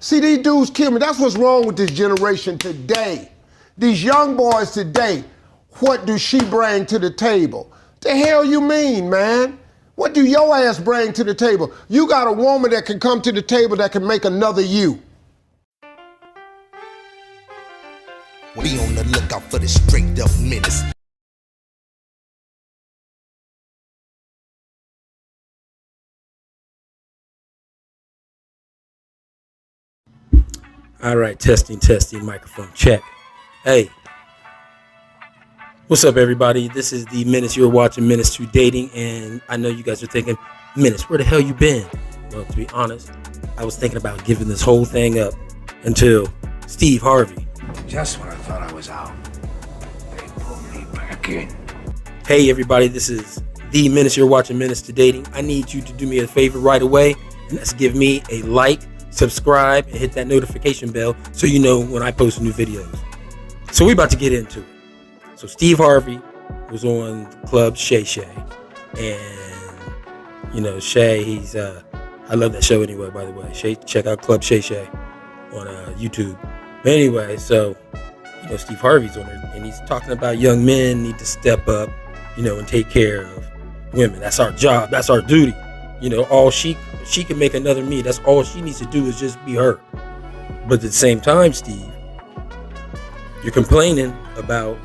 See, these dudes kill me. That's what's wrong with this generation today. These young boys today, what do she bring to the table? The hell you mean, man? What do your ass bring to the table? You got a woman that can come to the table that can make another you. Be on the lookout for the straight up menace. All right, testing, microphone check. Hey, what's up, everybody? This is the Menace. You're watching Menace to Dating, and I know you guys are thinking, Menace, where the hell you been? Well, to be honest, I was thinking about giving this whole thing up until Steve Harvey. Just when I thought I was out, they pulled me back in. Hey, everybody, this is the Menace. You're watching Menace to Dating. I need you to do me a favor right away, and that's give me a like, subscribe, and hit that notification bell so you know when I post new videos. So we about to get into it. So Steve Harvey was on Club Shay Shay, and you know Shay, he's I love that show anyway. By the way, Shay, check out Club Shay Shay on YouTube. But anyway, so you know Steve Harvey's on it, and he's talking about young men need to step up, you know, and take care of women. That's our job. That's our duty. You know, all she can make another me. That's all she needs to do is just be her. But at the same time, Steve, you're complaining about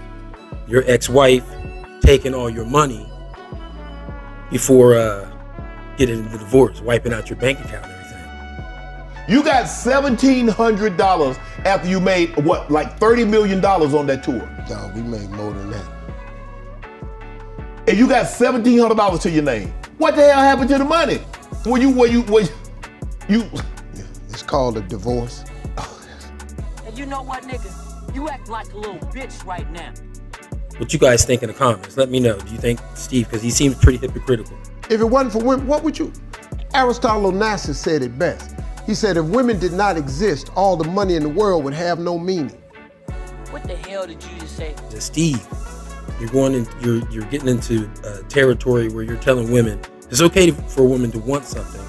your ex-wife taking all your money before getting the divorce, wiping out your bank account and everything. You got $1,700 after you made, what, like $30 million on that tour. Dog, we made more than that. And you got $1,700 to your name. What the hell happened to the money? It's called a divorce. And you know what, nigga? You act like a little bitch right now. What you guys think in the comments? Let me know. Do you think Steve, because he seems pretty hypocritical. If it wasn't for women, what would you? Aristotle Onassis said it best. He said, if women did not exist, all the money in the world would have no meaning. What the hell did you just say? Steve, you're getting into territory where you're telling women it's okay for a woman to want something,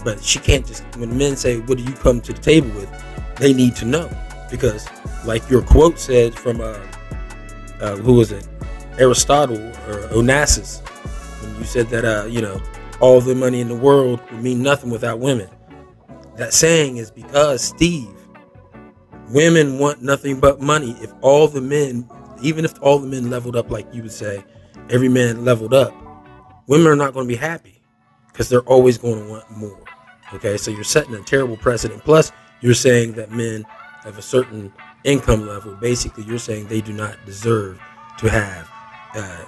but she can't just, when men say, what do you come to the table with, they need to know. Because like your quote said from, who was it? Aristotle or Onassis, when you said that, you know, all the money in the world would mean nothing without women. That saying is because, Steve, women want nothing but money. If all the men, even if all the men leveled up, like you would say, every man leveled up, women are not going to be happy because they're always going to want more. Okay, so you're setting a terrible precedent. Plus, you're saying that men of a certain income level, basically, you're saying they do not deserve to have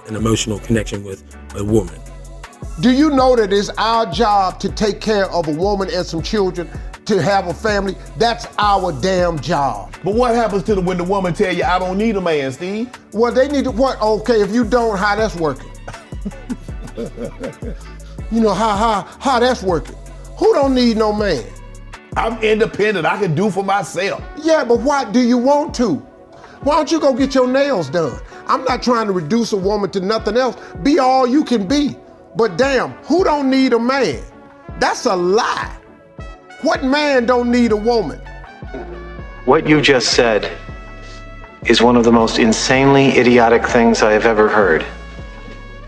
an emotional connection with a woman. Do you know that it's our job to take care of a woman and some children, to have a family? That's our damn job. But what happens to when the woman tell you, I don't need a man, Steve? Well, they need to, what? Okay, if you don't, how that's working? You know, how that's working? Who don't need no man? I'm independent, I can do for myself. Yeah, but why do you want to? Why don't you go get your nails done? I'm not trying to reduce a woman to nothing else. Be all you can be. But damn, who don't need a man? That's a lie. What man don't need a woman? What you just said is one of the most insanely idiotic things I have ever heard.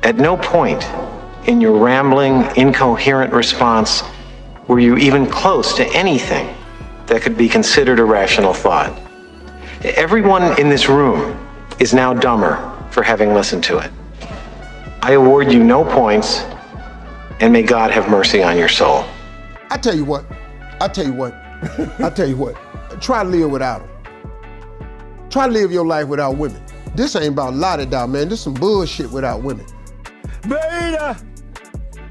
At no point in your rambling, incoherent response were you even close to anything that could be considered a rational thought. Everyone in this room is now dumber for having listened to it. I award you no points, and may God have mercy on your soul. I tell you what. Try to live without them. Try to live your life without women. This ain't about la-da-da, man. This some bullshit without women. Beta!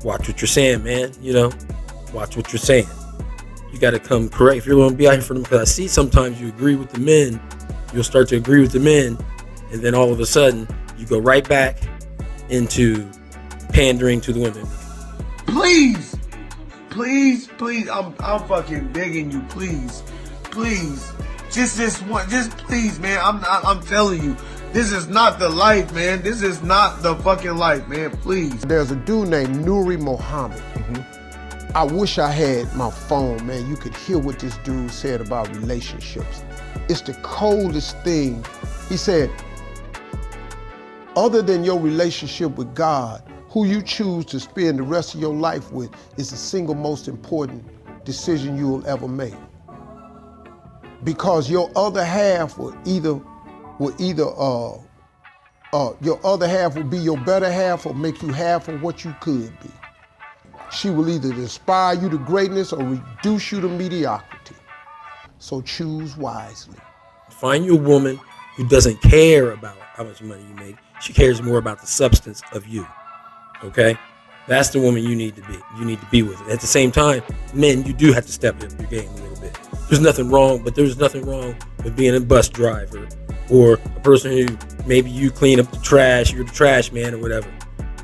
Watch what you're saying, man. You know, watch what you're saying. You got to come correct if you're going to be out here for them. Because I see sometimes you agree with the men, you'll start to agree with the men, and then all of a sudden you go right back into pandering to the women. Please, I'm fucking begging you, please, just this one, just please, man. I'm telling you, this is not the life, man. This is not the fucking life, man. Please. There's a dude named Nuri Muhammad. I wish I had my phone, man. You could hear what this dude said about relationships. It's the coldest thing. He said, other than your relationship with God, who you choose to spend the rest of your life with is the single most important decision you will ever make. Because your other half will either your other half will be your better half or make you half of what you could be. She will either inspire you to greatness or reduce you to mediocrity. So choose wisely. Find you a woman who doesn't care about how much money you make. She cares more about the substance of you. Okay? That's the woman you need to be. You need to be with. At the same time, men, you do have to step up your game a little bit. There's nothing wrong with being a bus driver or a person who maybe you clean up the trash, you're the trash man or whatever.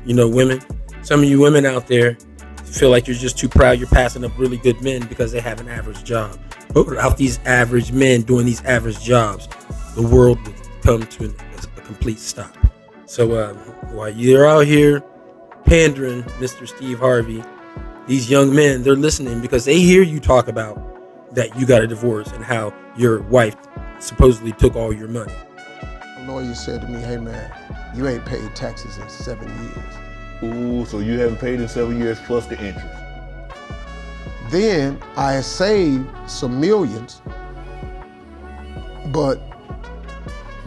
You know, women, some of you women out there feel like you're just too proud you're passing up really good men because they have an average job. But without these average men doing these average jobs, the world would come to a complete stop. So while you're out here pandering, Mr. Steve Harvey, these young men, they're listening because they hear you talk about that you got a divorce and how your wife supposedly took all your money. A lawyer said to me, hey man, you ain't paid taxes in 7 years. Ooh, so you haven't paid in 7 years plus the interest. Then I had saved some millions, but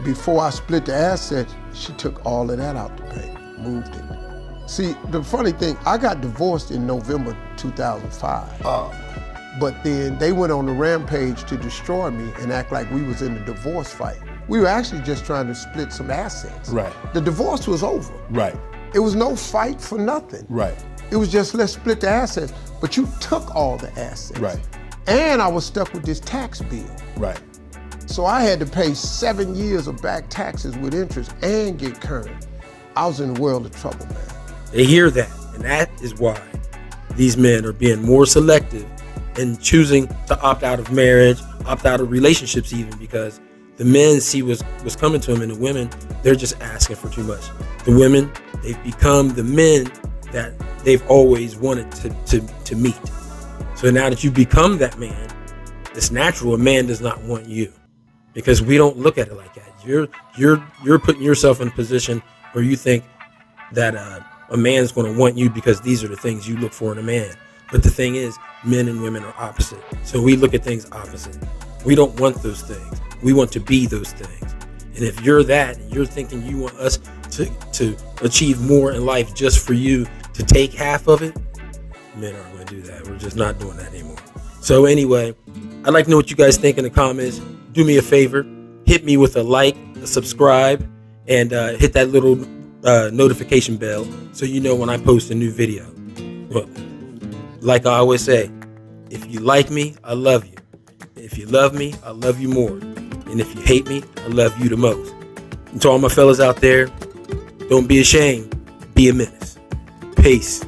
before I split the assets, she took all of that out the bank, moved it. See, the funny thing, I got divorced in November 2005. But then they went on the rampage to destroy me and act like we was in a divorce fight. We were actually just trying to split some assets. Right. The divorce was over. Right. It was no fight for nothing. Right. It was just, let's split the assets. But you took all the assets. Right. And I was stuck with this tax bill. Right. So I had to pay 7 years of back taxes with interest and get current. I was in a world of trouble, man. They hear that, and that is why these men are being more selective and choosing to opt out of marriage, opt out of relationships even, because the men see what's coming to them, and the women, they're just asking for too much. The women, they've become the men that they've always wanted to meet. So now that you become that man, it's natural a man does not want you, because we don't look at it like that. You're putting yourself in a position where you think that a man's going to want you because these are the things you look for in a man. But the thing is, men and women are opposite. So we look at things opposite. We don't want those things. We want to be those things. And if you're that, and you're thinking you want us to achieve more in life just for you to take half of it, men aren't going to do that. We're just not doing that anymore. So anyway, I'd like to know what you guys think in the comments. Do me a favor, hit me with a like, a subscribe, and hit that little notification bell so you know when I post a new video. Well, like I always say, if you like me, I love you. If you love me, I love you more. And if you hate me, I love you the most. And to all my fellas out there, don't be ashamed. Be a menace. Peace.